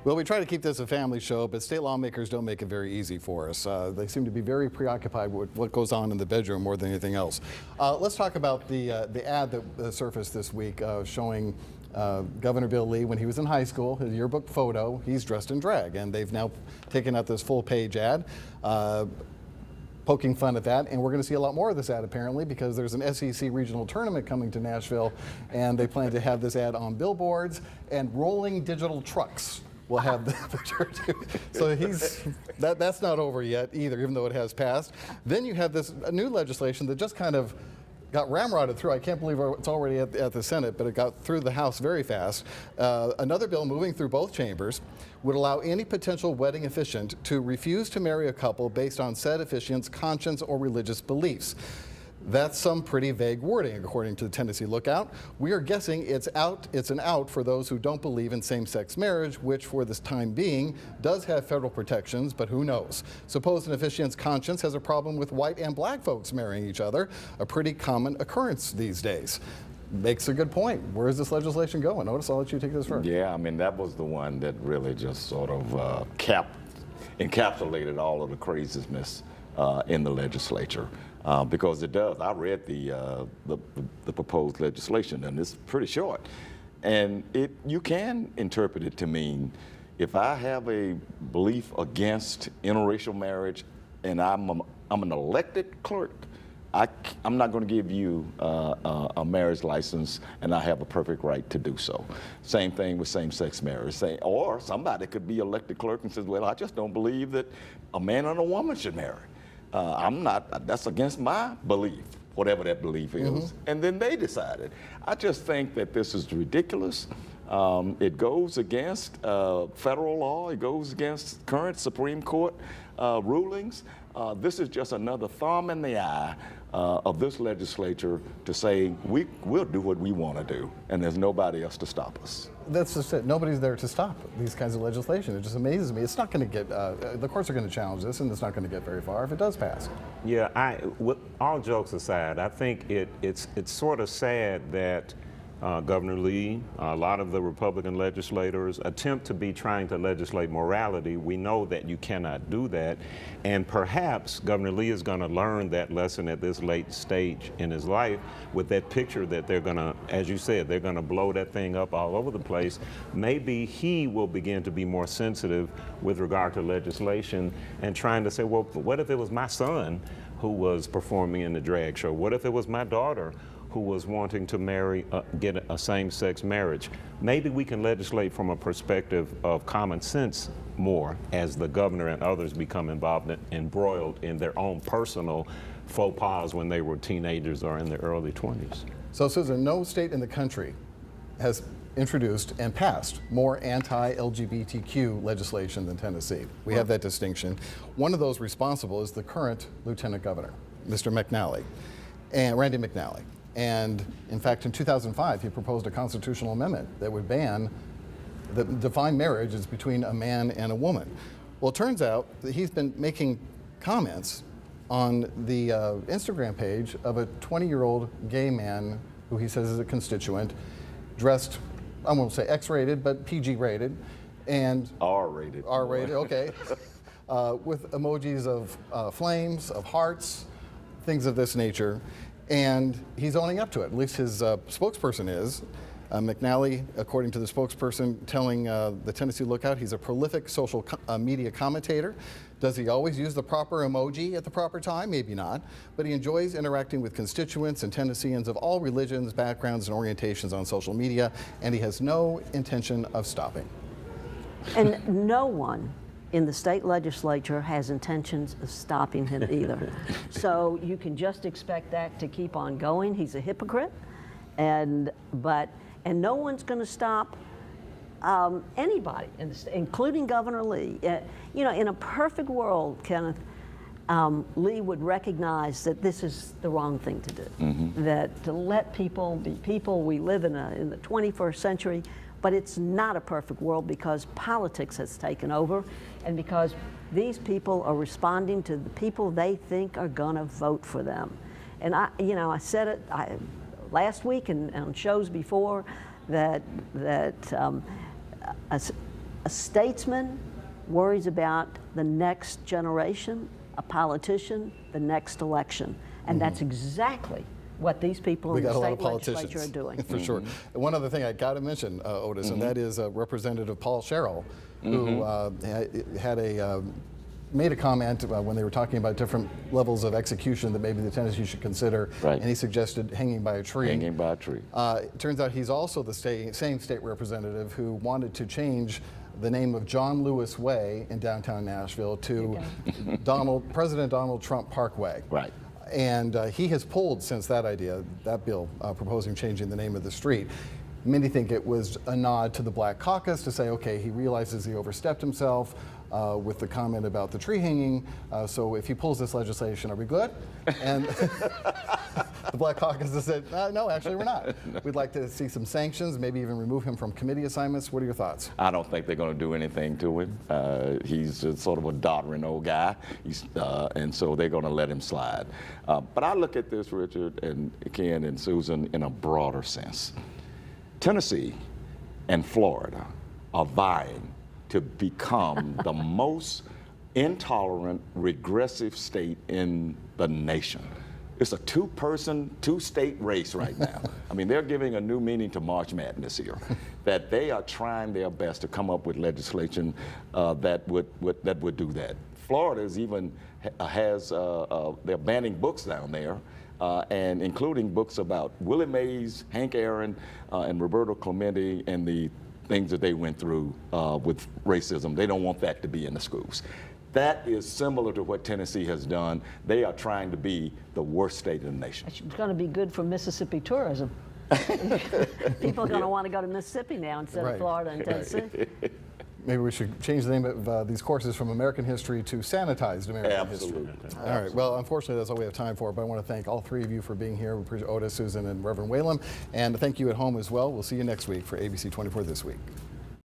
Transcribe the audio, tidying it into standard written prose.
Well, we try to keep this a family show, but state lawmakers don't make it very easy for us. They seem to be very preoccupied with what goes on in the bedroom more than anything else. Let's talk about the ad that surfaced this week showing Governor Bill Lee when he was in high school, his yearbook photo. He's dressed in drag, and they've now taken out this full-page ad. Poking fun at that, and we're going to see a lot more of this ad apparently because there's an SEC regional tournament coming to Nashville, and they plan to have this ad on billboards and rolling digital trucks. Will have the picture too. So that's not over yet either, even though it has passed. Then you have this new legislation that just kind of got ramrodded through. I can't believe it's already at the Senate, but it got through the House very fast. Another bill moving through both chambers would allow any potential wedding officiant to refuse to marry a couple based on said officiant's conscience or religious beliefs. That's some pretty vague wording, according to the Tennessee Lookout. We are guessing it's an out for those who don't believe in same-sex marriage, which for this time being does have federal protections, but who knows? Suppose an officiant's conscience has a problem with white and black folks marrying each other, a pretty common occurrence these days. Makes a good point. Where is this legislation going? Otis, I'll let you take this first. Yeah, I mean, that was the one that really just sort of encapsulated all of the craziness in the legislature. Because it does. I read the proposed legislation, and it's pretty short. And you can interpret it to mean if I have a belief against interracial marriage and I'm an elected clerk, I'm not going to give you a marriage license, and I have a perfect right to do so. Same thing with same-sex marriage. Or somebody could be elected clerk and says, well, I just don't believe that a man and a woman should marry. That's against my belief, whatever that belief is. Mm-hmm. And then they decided. I just think that this is ridiculous. It goes against federal law. It goes against current Supreme Court rulings. This is just another thumb in the eye of this legislature to say, we'll do what we want to do, and there's nobody else to stop us. That's just it. Nobody's there to stop these kinds of legislation. It just amazes me. It's not going to get, the courts are going to challenge this, and it's not going to get very far if it does pass. Yeah, with all jokes aside, I think it's sort of sad that Governor Lee, a lot of the Republican legislators attempt to be trying to legislate morality. We know that you cannot do that. And perhaps Governor Lee is going to learn that lesson at this late stage in his life with that picture that they're going to, as you said, they're going to blow that thing up all over the place. Maybe he will begin to be more sensitive with regard to legislation and trying to say, well, what if it was my son who was performing in the drag show? What if it was my daughter who was wanting to get a same-sex marriage? Maybe we can legislate from a perspective of common sense more as the governor and others become embroiled in their own personal faux pas when they were teenagers or in their early 20s. So, Susan, no state in the country has introduced and passed more anti-LGBTQ legislation than Tennessee. We have that distinction. One of those responsible is the current Lieutenant Governor, Mr. McNally, and Randy McNally. And in fact, in 2005, he proposed a constitutional amendment that would define marriage as between a man and a woman. Well, it turns out that he's been making comments on the Instagram page of a 20-year-old gay man who he says is a constituent, dressed, I won't say X-rated, but PG-rated, and R-rated. R-rated, okay, with emojis of flames, of hearts, things of this nature. And he's owning up to it. At least his spokesperson is. McNally, according to the spokesperson, telling the Tennessee Lookout, he's a prolific social media commentator. Does he always use the proper emoji at the proper time? Maybe not. But he enjoys interacting with constituents and Tennesseans of all religions, backgrounds, and orientations on social media, and he has no intention of stopping. And no one in the state legislature has intentions of stopping him either. So you can just expect that to keep on going. He's a hypocrite, and no one's going to stop anybody, including Governor Lee. You know, in a perfect world, Kenneth, Lee would recognize that this is the wrong thing to do. Mm-hmm. That to let people be people, we live in the 21st century. But it's not a perfect world because politics has taken over and because these people are responding to the people they think are going to vote for them. And I said it last week and on shows before that A statesman worries about the next generation, a politician, the next election. And that's exactly what these people in the state legislature are doing. For sure. And one other thing I got to mention, Otis, and that is Representative Paul Sherrell, who made a comment when they were talking about different levels of execution that maybe the Tennessee should consider, Right. and he suggested hanging by a tree. Hanging by a tree. It turns out he's also the same state representative who wanted to change the name of John Lewis Way in downtown Nashville to President Donald Trump Parkway. Right. And he has pulled since that bill proposing changing the name of the street. Many think it was a nod to the Black Caucus to say, okay, he realizes he overstepped himself with the comment about the tree hanging. So if he pulls this legislation, are we good? And the Black Caucus has said, no, actually we're not. We'd like to see some sanctions, maybe even remove him from committee assignments. What are your thoughts? I don't think they're going to do anything to him. He's just sort of a doddering old guy, and so they're going to let him slide. But I look at this, Richard, and Ken and Susan, in a broader sense. Tennessee and Florida are vying to become the most intolerant, regressive state in the nation. It's a two-person, two-state race right now. I mean, they're giving a new meaning to March Madness here, that they are trying their best to come up with legislation that would do that. Florida is even they're banning books down there, and including books about Willie Mays, Hank Aaron, and Roberto Clemente, and the things that they went through with racism. They don't want that to be in the schools. That is similar to what Tennessee has done. They are trying to be the worst state in the nation. It's going to be good for Mississippi tourism. People are going to want to go to Mississippi now instead of Florida and Tennessee. Maybe we should change the name of these courses from American History to Sanitized American History. All right. Well, unfortunately, that's all we have time for, but I want to thank all three of you for being here. We appreciate Otis, Susan, and Reverend Whalum. And thank you at home as well. We'll see you next week for ABC24 This Week.